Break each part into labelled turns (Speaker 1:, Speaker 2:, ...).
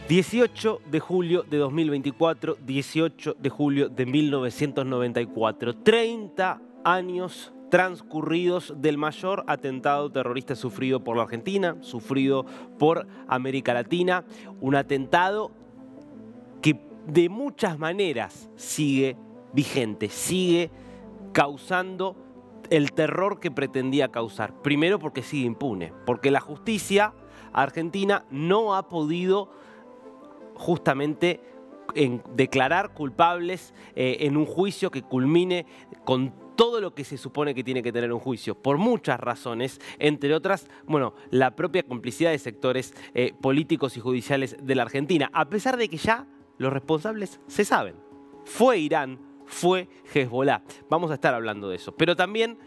Speaker 1: 18 de julio de 2024, 18 de julio de 1994. 30 años transcurridos del mayor atentado terrorista sufrido por la Argentina, sufrido por América Latina. Un atentado que de muchas maneras sigue vigente, sigue causando el terror que pretendía causar. Primero porque sigue impune, porque la justicia argentina no ha podido justamente declarar culpables en un juicio que culmine con todo lo que se supone que tiene que tener un juicio, por muchas razones, entre otras, bueno, la propia complicidad de sectores políticos y judiciales de la Argentina, a pesar de que ya los responsables se saben. Fue Irán, fue Hezbollah. Vamos a estar hablando de eso. Pero también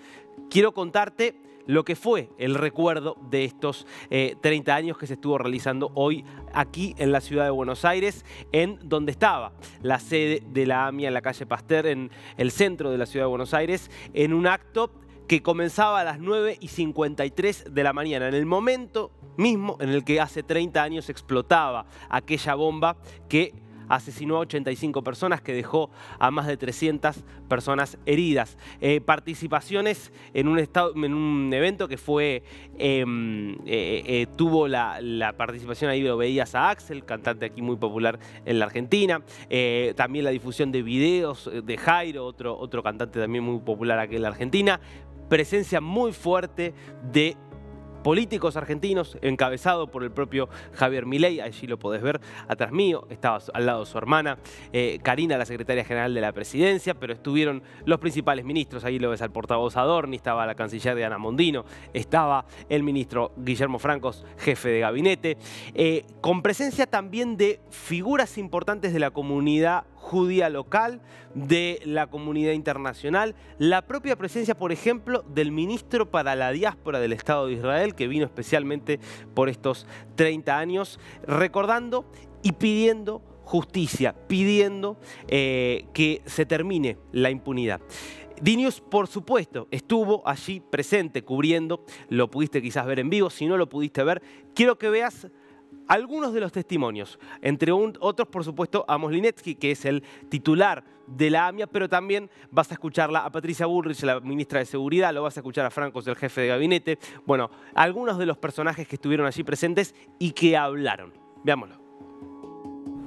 Speaker 1: quiero contarte lo que fue el recuerdo de estos 30 años que se estuvo realizando hoy aquí en la ciudad de Buenos Aires, en donde estaba la sede de la AMIA en la calle Pasteur, en el centro de la ciudad de Buenos Aires, en un acto que comenzaba a las 9:53 de la mañana, en el momento mismo en el que hace 30 años explotaba aquella bomba que asesinó a 85 personas, que dejó a más de 300 personas heridas. Participaciones en un evento que fue tuvo la participación, ahí lo veías a Axel, cantante aquí muy popular en la Argentina. También la difusión de videos de Jairo, otro cantante también muy popular aquí en la Argentina. Presencia muy fuerte de políticos argentinos, encabezado por el propio Javier Milei. Allí lo podés ver atrás mío, estaba al lado de su hermana Karina, la secretaria general de la presidencia, pero estuvieron los principales ministros. Ahí lo ves al portavoz Adorni, estaba la canciller Diana Mondino, estaba el ministro Guillermo Francos, jefe de gabinete, con presencia también de figuras importantes de la comunidad judía local, de la comunidad internacional, la propia presencia, por ejemplo, del ministro para la diáspora del Estado de Israel, que vino especialmente por estos 30 años, recordando y pidiendo justicia, pidiendo que se termine la impunidad. DNews, por supuesto, estuvo allí presente cubriendo, lo pudiste quizás ver en vivo, si no lo pudiste ver, quiero que veas algunos de los testimonios, entre otros, por supuesto, a Moslinitzki, que es el titular de la AMIA, pero también vas a escucharla a Patricia Bullrich, la ministra de Seguridad, lo vas a escuchar a Francos, el jefe de gabinete. Bueno, algunos de los personajes que estuvieron allí presentes y que hablaron. Veámoslo.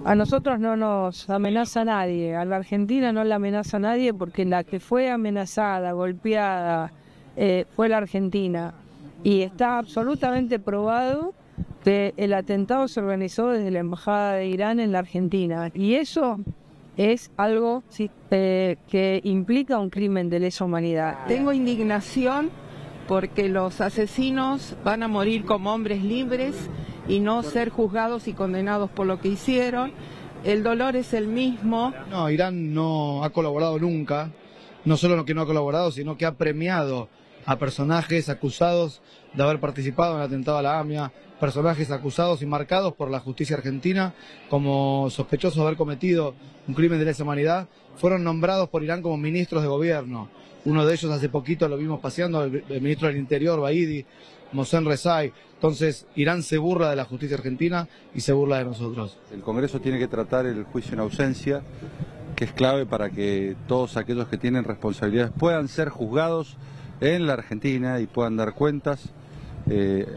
Speaker 2: A nosotros no nos amenaza nadie, a la Argentina no la amenaza nadie, porque la que fue amenazada, golpeada, fue la Argentina. Y está absolutamente probado que el atentado se organizó desde la Embajada de Irán en la Argentina. Y eso es algo que implica un crimen de lesa humanidad.
Speaker 3: Tengo indignación porque los asesinos van a morir como hombres libres y no ser juzgados y condenados por lo que hicieron. El dolor es el mismo.
Speaker 4: No, Irán no ha colaborado nunca, no solo que no ha colaborado, sino que ha premiado a personajes acusados de haber participado en el atentado a la AMIA, personajes acusados y marcados por la justicia argentina como sospechosos de haber cometido un crimen de lesa humanidad, fueron nombrados por Irán como ministros de gobierno. Uno de ellos hace poquito lo vimos paseando, el ministro del Interior, Baidi, Mohsen Rezai. Entonces, Irán se burla de la justicia argentina y se burla de nosotros.
Speaker 5: El Congreso tiene que tratar el juicio en ausencia, que es clave para que todos aquellos que tienen responsabilidades puedan ser juzgados en la Argentina y puedan dar cuentas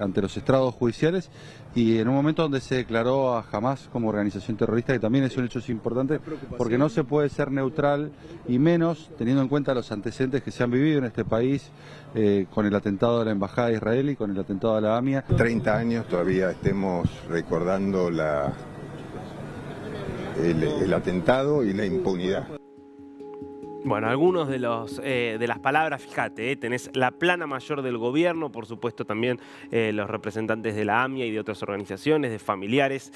Speaker 5: ante los estrados judiciales, y en un momento donde se declaró a Hamás como organización terrorista, que también es un hecho importante, porque no se puede ser neutral, y menos teniendo en cuenta los antecedentes que se han vivido en este país con el atentado a la Embajada de Israel y con el atentado a la AMIA.
Speaker 6: 30 años todavía estemos recordando el atentado y la impunidad.
Speaker 1: Bueno, algunos de las palabras, fíjate, tenés la plana mayor del gobierno, por supuesto también los representantes de la AMIA y de otras organizaciones, de familiares.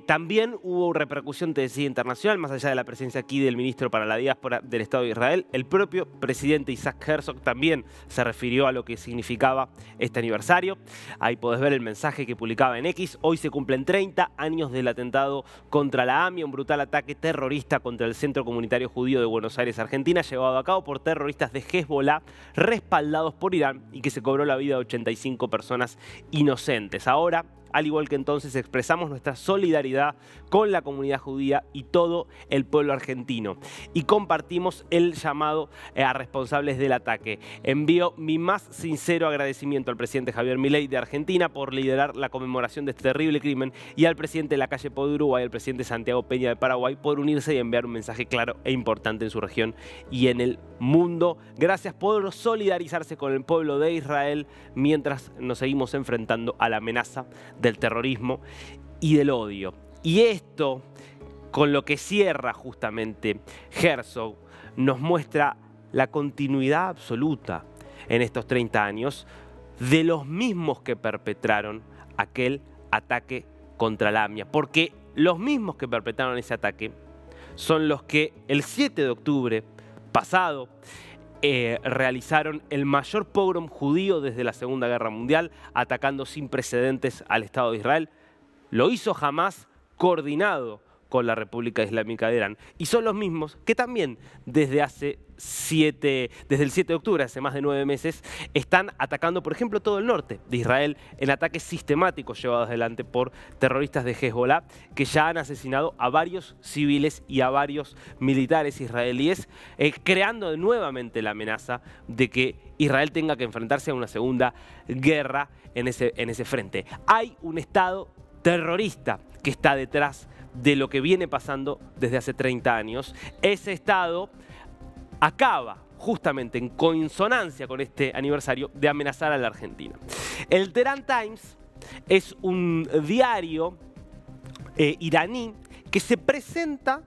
Speaker 1: También hubo repercusión, te decía, internacional, más allá de la presencia aquí del ministro para la diáspora del Estado de Israel. El propio presidente Isaac Herzog también se refirió a lo que significaba este aniversario. Ahí podés ver el mensaje que publicaba en X. Hoy se cumplen 30 años del atentado contra la AMIA, un brutal ataque terrorista contra el Centro Comunitario Judío de Buenos Aires, Argentina, llevado a cabo por terroristas de Hezbollah respaldados por Irán y que se cobró la vida de 85 personas inocentes. Ahora, al igual que entonces expresamos nuestra solidaridad con la comunidad judía y todo el pueblo argentino. Y compartimos el llamado a responsables del ataque. Envío mi más sincero agradecimiento al presidente Javier Milei de Argentina por liderar la conmemoración de este terrible crimen y al presidente Lacalle Pou de Uruguay, al presidente Santiago Peña de Paraguay por unirse y enviar un mensaje claro e importante en su región y en el mundo. Gracias por solidarizarse con el pueblo de Israel mientras nos seguimos enfrentando a la amenaza del terrorismo y del odio. Y esto, con lo que cierra justamente Herzog, nos muestra la continuidad absoluta en estos 30 años de los mismos que perpetraron aquel ataque contra la AMIA. Porque los mismos que perpetraron ese ataque son los que el 7 de octubre pasado realizaron el mayor pogrom judío desde la Segunda Guerra Mundial, atacando sin precedentes al Estado de Israel. Lo hizo Hamás coordinado con la República Islámica de Irán. Y son los mismos que también desde el 7 de octubre, hace más de 9 meses, están atacando, por ejemplo, todo el norte de Israel en ataques sistemáticos llevados adelante por terroristas de Hezbollah que ya han asesinado a varios civiles y a varios militares israelíes, creando nuevamente la amenaza de que Israel tenga que enfrentarse a una segunda guerra en ese frente. Hay un Estado terrorista que está detrás de lo que viene pasando desde hace 30 años. Ese Estado acaba justamente en consonancia con este aniversario de amenazar a la Argentina. El Tehran Times es un diario iraní que se presenta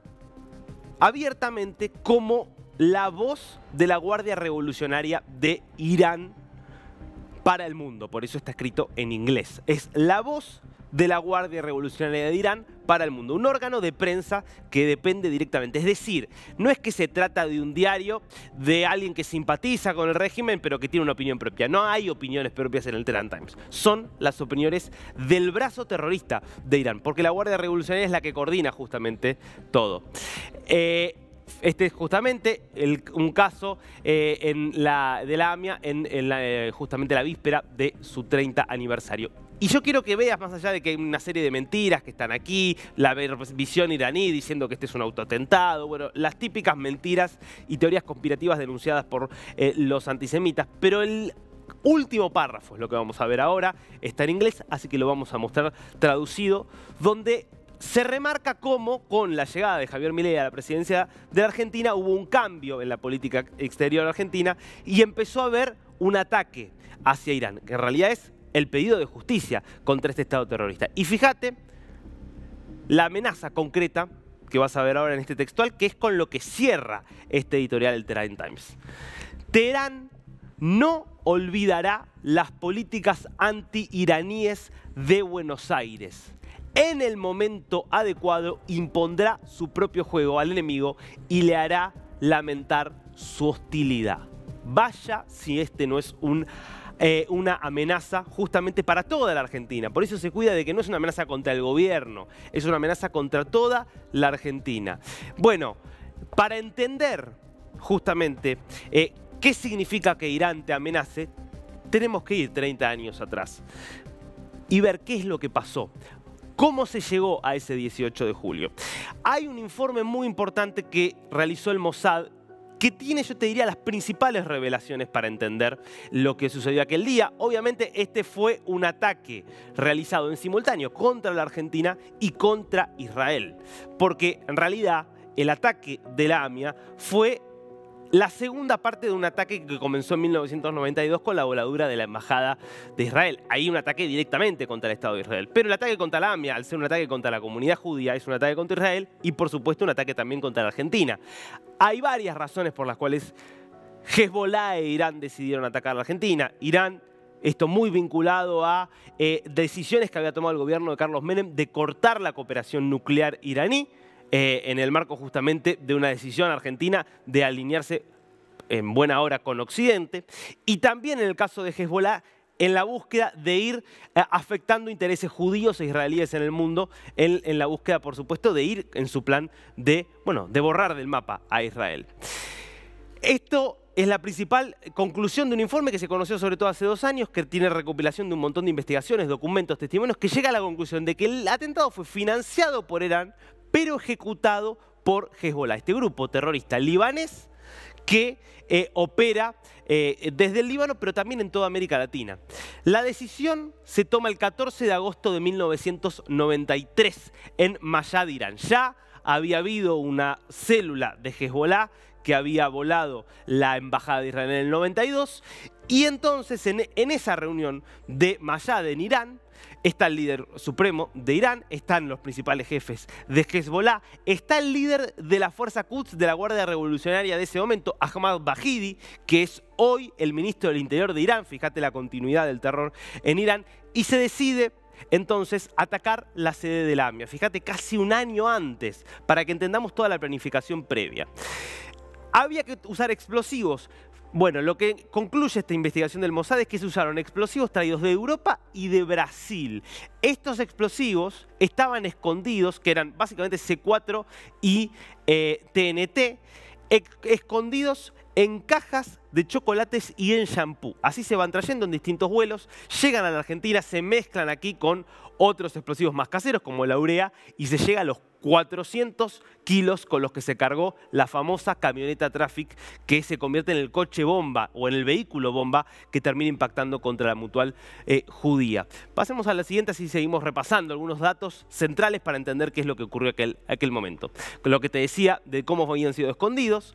Speaker 1: abiertamente como la voz de la Guardia Revolucionaria de Irán para el mundo. Por eso está escrito en inglés. Es la voz de la Guardia Revolucionaria de Irán para el mundo, un órgano de prensa que depende directamente. Es decir, no es que se trata de un diario de alguien que simpatiza con el régimen pero que tiene una opinión propia. No hay opiniones propias en el Tehran Times. Son las opiniones del brazo terrorista de Irán, porque la Guardia Revolucionaria es la que coordina justamente todo. Este es justamente un caso de la AMIA justamente la víspera de su 30 aniversario. Y yo quiero que veas, más allá de que hay una serie de mentiras que están aquí, la visión iraní diciendo que este es un autoatentado, bueno, las típicas mentiras y teorías conspirativas denunciadas por los antisemitas, pero el último párrafo es lo que vamos a ver ahora, está en inglés, así que lo vamos a mostrar traducido, donde se remarca cómo con la llegada de Javier Milei a la presidencia de la Argentina hubo un cambio en la política exterior argentina y empezó a haber un ataque hacia Irán, que en realidad es el pedido de justicia contra este Estado terrorista. Y fíjate la amenaza concreta que vas a ver ahora en este textual, que es con lo que cierra este editorial del Tehran Times. Teherán no olvidará las políticas anti-iraníes de Buenos Aires. En el momento adecuado impondrá su propio juego al enemigo y le hará lamentar su hostilidad. Vaya si este no es una amenaza justamente para toda la Argentina. Por eso se cuida de que no es una amenaza contra el gobierno, es una amenaza contra toda la Argentina. Bueno, para entender justamente qué significa que Irán te amenace, tenemos que ir 30 años atrás y ver qué es lo que pasó. ¿Cómo se llegó a ese 18 de julio? Hay un informe muy importante que realizó el Mossad que tiene, yo te diría, las principales revelaciones para entender lo que sucedió aquel día. Obviamente este fue un ataque realizado en simultáneo contra la Argentina y contra Israel, porque en realidad el ataque de la AMIA fue la segunda parte de un ataque que comenzó en 1992 con la voladura de la Embajada de Israel. Ahí un ataque directamente contra el Estado de Israel. Pero el ataque contra la AMIA, al ser un ataque contra la comunidad judía, es un ataque contra Israel y, por supuesto, un ataque también contra la Argentina. Hay varias razones por las cuales Hezbollah e Irán decidieron atacar a la Argentina. Irán, esto muy vinculado a decisiones que había tomado el gobierno de Carlos Menem de cortar la cooperación nuclear iraní, en el marco justamente de una decisión argentina de alinearse en buena hora con Occidente, y también en el caso de Hezbollah, en la búsqueda de ir afectando intereses judíos e israelíes en el mundo, en la búsqueda, por supuesto, de ir en su plan de borrar del mapa a Israel. Esto es la principal conclusión de un informe que se conoció sobre todo hace 2 años, que tiene recopilación de un montón de investigaciones, documentos, testimonios, que llega a la conclusión de que el atentado fue financiado por Irán, pero ejecutado por Hezbollah, este grupo terrorista libanés que opera desde el Líbano, pero también en toda América Latina. La decisión se toma el 14 de agosto de 1993 en Mashhad, Irán. Ya había habido una célula de Hezbollah que había volado la embajada de Israel en el 92, y entonces en esa reunión de Mashhad en Irán, está el líder supremo de Irán, están los principales jefes de Hezbollah, está el líder de la fuerza Quds de la Guardia Revolucionaria de ese momento, Ahmad Bahidi, que es hoy el ministro del Interior de Irán, fíjate la continuidad del terror en Irán, y se decide entonces atacar la sede de la AMIA, fíjate, casi un año antes, para que entendamos toda la planificación previa. Había que usar explosivos. Bueno, lo que concluye esta investigación del Mossad es que se usaron explosivos traídos de Europa y de Brasil. Estos explosivos estaban escondidos, que eran básicamente C4 y TNT, escondidos en cajas de chocolates y en shampoo. Así se van trayendo en distintos vuelos, llegan a la Argentina, se mezclan aquí con otros explosivos más caseros como la urea y se llega a los 400 kilos con los que se cargó la famosa camioneta Traffic, que se convierte en el coche bomba o en el vehículo bomba que termina impactando contra la Mutual Judía. Pasemos a la siguiente, así seguimos repasando algunos datos centrales para entender qué es lo que ocurrió aquel momento. Lo que te decía de cómo habían sido escondidos.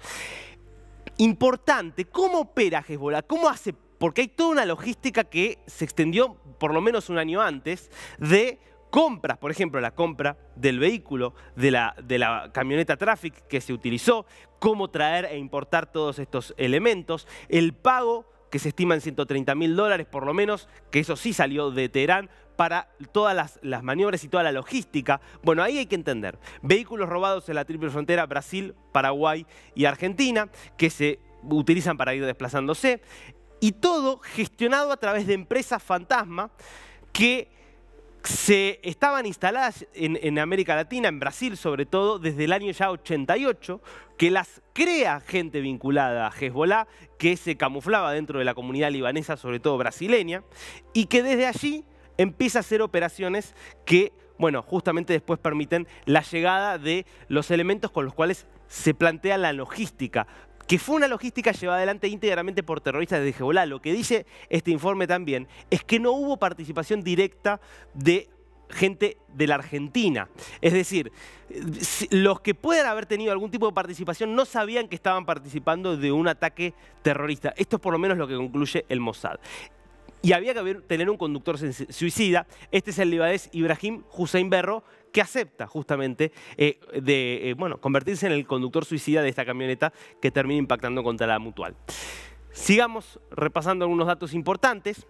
Speaker 1: Importante, ¿cómo opera Hezbollah? ¿Cómo hace? Porque hay toda una logística que se extendió por lo menos un año antes de compras, por ejemplo, la compra del vehículo, de la camioneta Traffic que se utilizó, cómo traer e importar todos estos elementos, el pago que se estima en $130.000 por lo menos, que eso sí salió de Teherán, para todas las maniobras y toda la logística. Bueno, ahí hay que entender. Vehículos robados en la triple frontera, Brasil, Paraguay y Argentina, que se utilizan para ir desplazándose. Y todo gestionado a través de empresas fantasma que estaban instaladas en América Latina, en Brasil sobre todo, desde el año ya 88, que las crea gente vinculada a Hezbollah, que se camuflaba dentro de la comunidad libanesa, sobre todo brasileña, y que desde allí empieza a hacer operaciones que, bueno, justamente después permiten la llegada de los elementos con los cuales se plantea la logística, que fue una logística llevada adelante íntegramente por terroristas de Hezbollah. Lo que dice este informe también es que no hubo participación directa de gente de la Argentina. Es decir, los que puedan haber tenido algún tipo de participación no sabían que estaban participando de un ataque terrorista. Esto es por lo menos lo que concluye el Mossad. Y había que tener un conductor suicida. Este es el libanés Ibrahim Hussein Berro, que acepta justamente convertirse en el conductor suicida de esta camioneta que termina impactando contra la Mutual. Sigamos repasando algunos datos importantes.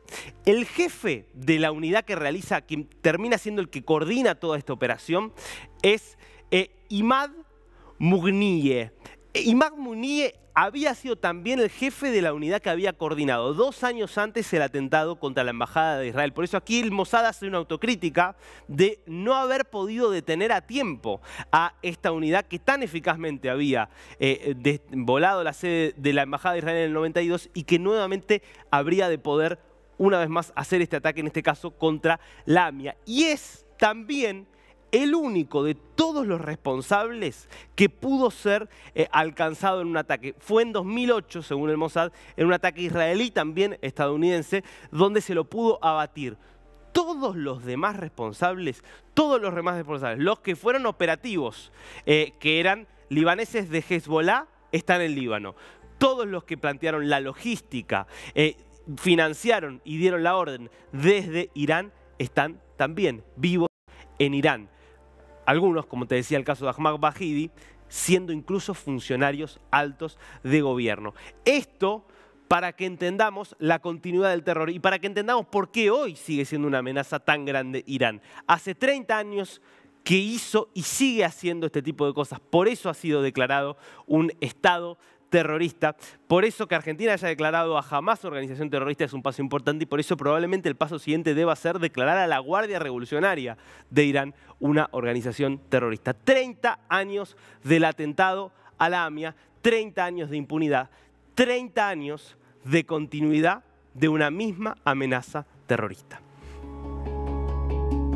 Speaker 1: El jefe de la unidad que realiza, quien termina siendo el que coordina toda esta operación, es Imad Mughniye. Imad Mughniye había sido también el jefe de la unidad que había coordinado 2 años antes el atentado contra la embajada de Israel. Por eso aquí el Mossad hace una autocrítica de no haber podido detener a tiempo a esta unidad que tan eficazmente había volado la sede de la embajada de Israel en el 92 y que nuevamente habría de poder una vez más hacer este ataque, en este caso contra la AMIA. Y es también el único de todos los responsables que pudo ser alcanzado en un ataque. Fue en 2008, según el Mossad, en un ataque israelí, también estadounidense, donde se lo pudo abatir. Todos los demás responsables, los que fueron operativos, que eran libaneses de Hezbollah, están en Líbano. Todos los que plantearon la logística, financiaron y dieron la orden desde Irán, están también vivos en Irán. Algunos, como te decía el caso de Ahmad Bahidi, siendo incluso funcionarios altos de gobierno. Esto para que entendamos la continuidad del terror y para que entendamos por qué hoy sigue siendo una amenaza tan grande Irán. Hace 30 años que hizo y sigue haciendo este tipo de cosas. Por eso ha sido declarado un Estado terrorista. Por eso que Argentina haya declarado a Hamás organización terrorista es un paso importante y por eso probablemente el paso siguiente deba ser declarar a la Guardia Revolucionaria de Irán una organización terrorista. 30 años del atentado a la AMIA, 30 años de impunidad, 30 años de continuidad de una misma amenaza terrorista.